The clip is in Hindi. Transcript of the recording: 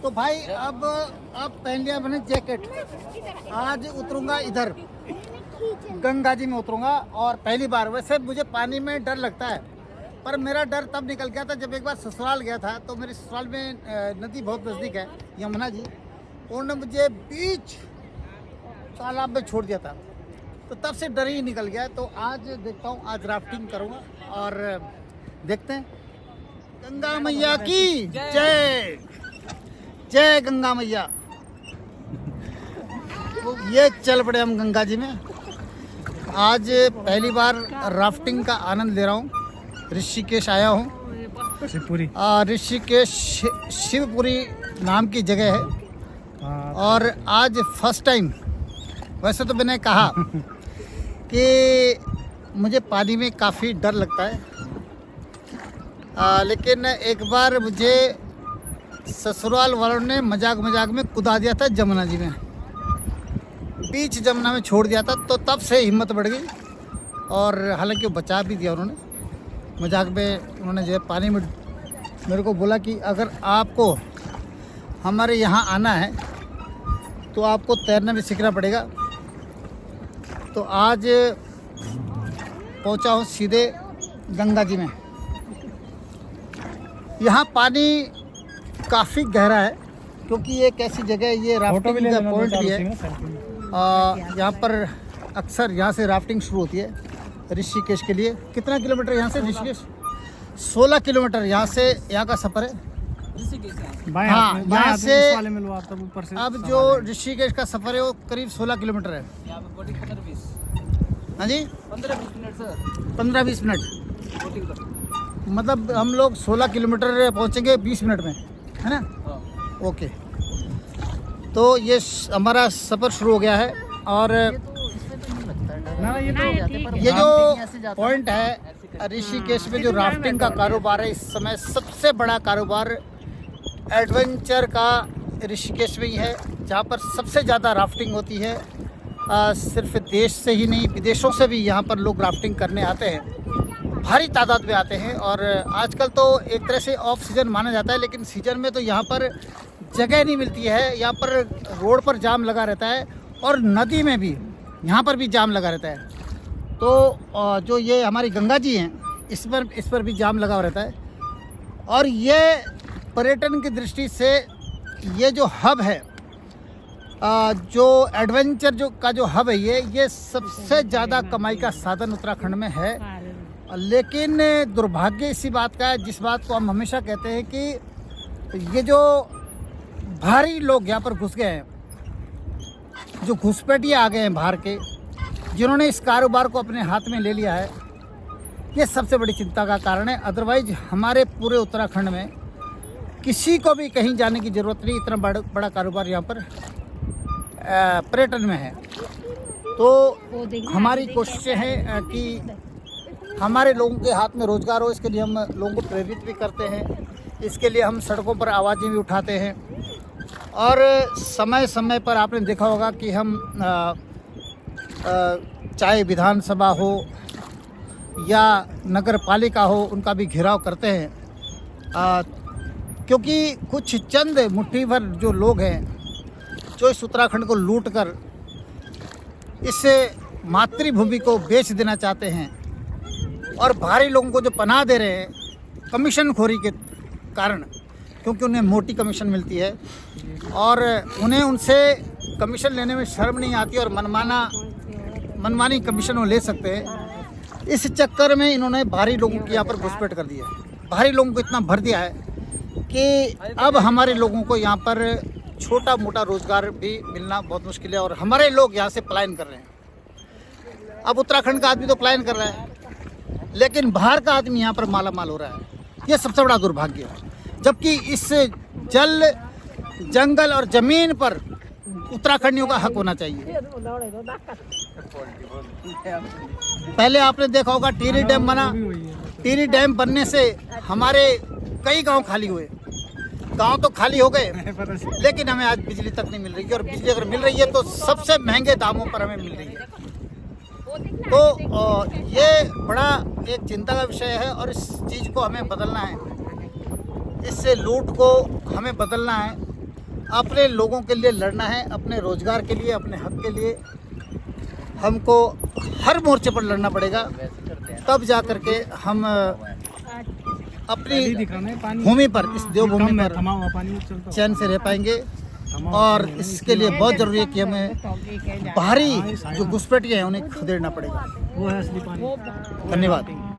तो भाई अब पहन लिया मैंने जैकेट। आज उतरूंगा इधर गंगा जी में उतरूंगा, और पहली बार। वैसे मुझे पानी में डर लगता है, पर मेरा डर तब निकल गया था जब एक बार ससुराल गया था। तो मेरे ससुराल में नदी बहुत नज़दीक है, यमुना जी। उन्होंने मुझे बीच तालाब में छोड़ दिया था, तो तब से डर ही निकल गया। तो आज देखता हूँ, आज राफ्टिंग करूँगा और देखते हैं। गंगा मैया की जय, जय गंगा मैया। ये चल पड़े हम गंगा जी में। आज पहली बार राफ्टिंग का आनंद ले रहा हूँ। ऋषिकेश आया हूँ। शिवपुरी। ऋषिकेश शिवपुरी नाम की जगह है, और आज फर्स्ट टाइम। वैसे तो मैंने कहा कि मुझे पानी में काफ़ी डर लगता है, लेकिन एक बार मुझे ससुराल वालों ने मजाक में कूदा दिया था जमुना जी में, बीच जमुना में छोड़ दिया था। तो तब से हिम्मत बढ़ गई, और हालांकि वो बचा भी दिया उन्होंने। मजाक में उन्होंने जो है पानी में मेरे को बोला कि अगर आपको हमारे यहाँ आना है तो आपको तैरना भी सीखना पड़ेगा। तो आज पहुँचा हूँ सीधे गंगा जी में। यहाँ पानी काफ़ी गहरा है, क्योंकि ये एक ऐसी जगह है, ये राफ्टिंग का पॉइंट भी है। यहाँ पर अक्सर यहाँ से राफ्टिंग शुरू होती है ऋषिकेश के लिए। कितना किलोमीटर यहाँ से ऋषिकेश? 16 किलोमीटर यहाँ से, यहाँ का सफ़र है। हाँ, यहाँ से अब जो ऋषिकेश का सफ़र है वो करीब 16 किलोमीटर है। हाँ जी, 15-20 मिनट। मतलब हम लोग 16 किलोमीटर पहुँचेंगे 20 मिनट में, है ना? ओके, तो ये हमारा सफ़र शुरू हो गया है। और ये जो पॉइंट है ऋषिकेश में, जो राफ्टिंग का कारोबार है, इस समय सबसे बड़ा कारोबार एडवेंचर का ऋषिकेश में ही है, जहाँ पर सबसे ज़्यादा राफ्टिंग होती है। सिर्फ देश से ही नहीं, विदेशों से भी यहाँ पर लोग राफ्टिंग करने आते हैं, भारी तादाद में आते हैं। और आजकल तो एक तरह से ऑफ सीज़न माना जाता है, लेकिन सीज़न में तो यहाँ पर जगह नहीं मिलती है। यहाँ पर रोड पर जाम लगा रहता है, और नदी में भी यहाँ पर भी जाम लगा रहता है। तो जो ये हमारी गंगा जी हैं, इस पर भी जाम लगा रहता है। और ये पर्यटन की दृष्टि से ये जो हब है, जो एडवेंचर जो हब है, ये सबसे ज़्यादा कमाई का साधन उत्तराखंड में है। लेकिन दुर्भाग्य इसी बात का है, जिस बात को हम हमेशा कहते हैं कि ये जो भारी लोग यहाँ पर घुस गए हैं, जो घुसपैठिए आ गए हैं बाहर के, जिन्होंने इस कारोबार को अपने हाथ में ले लिया है, ये सबसे बड़ी चिंता का कारण है। अदरवाइज हमारे पूरे उत्तराखंड में किसी को भी कहीं जाने की ज़रूरत नहीं, इतना बड़ा कारोबार यहाँ पर पर्यटन में है। तो हमारी कोशिशें हैं कि हमारे लोगों के हाथ में रोज़गार हो। इसके लिए हम लोगों को प्रेरित भी करते हैं, इसके लिए हम सड़कों पर आवाज़ें भी उठाते हैं। और समय समय पर आपने देखा होगा कि हम चाहे विधानसभा हो या नगर पालिका हो, उनका भी घेराव करते हैं, क्योंकि कुछ चंद मुट्ठी भर जो लोग हैं, जो इस उत्तराखंड को लूटकर इस मातृभूमि को बेच देना चाहते हैं, और भारी लोगों को जो पनाह दे रहे हैं कमीशन खोरी के कारण, क्योंकि उन्हें मोटी कमीशन मिलती है और उन्हें उनसे कमीशन लेने में शर्म नहीं आती, और मनमानी कमीशन वो ले सकते हैं। इस चक्कर में इन्होंने भारी लोगों की यहाँ पर घुसपैठ कर दी है। भारी लोगों को इतना भर दिया है कि अब हमारे लोगों को यहाँ पर छोटा मोटा रोज़गार भी मिलना बहुत मुश्किल है, और हमारे लोग यहाँ से पलायन कर रहे हैं। अब उत्तराखंड का आदमी तो पलायन कर रहा है, लेकिन बाहर का आदमी यहाँ पर माला माल हो रहा है। ये सबसे बड़ा दुर्भाग्य है। जबकि इस जल, जंगल और ज़मीन पर उत्तराखंडियों का हक होना चाहिए। पहले आपने देखा होगा टिहरी डैम बना। टिहरी डैम बनने से हमारे कई गांव खाली हुए। गांव तो खाली हो गए, लेकिन हमें आज बिजली तक नहीं मिल रही है, और बिजली अगर मिल रही है तो सबसे महंगे दामों पर हमें मिल रही है। तो ये बड़ा एक चिंता का विषय है, और इस चीज़ को हमें बदलना है। इससे लूट को हमें बदलना है, अपने लोगों के लिए लड़ना है, अपने रोजगार के लिए, अपने हक के लिए हमको हर मोर्चे पर लड़ना पड़ेगा। तब जा करके हम अपनी भूमि पर, इस देवभूमि पर चैन से रह पाएंगे। और इसके लिए बहुत ज़रूरी है कि हमें बाहरी जो घुसपैठिए हैं उन्हें खदेड़ना पड़ेगा। धन्यवाद।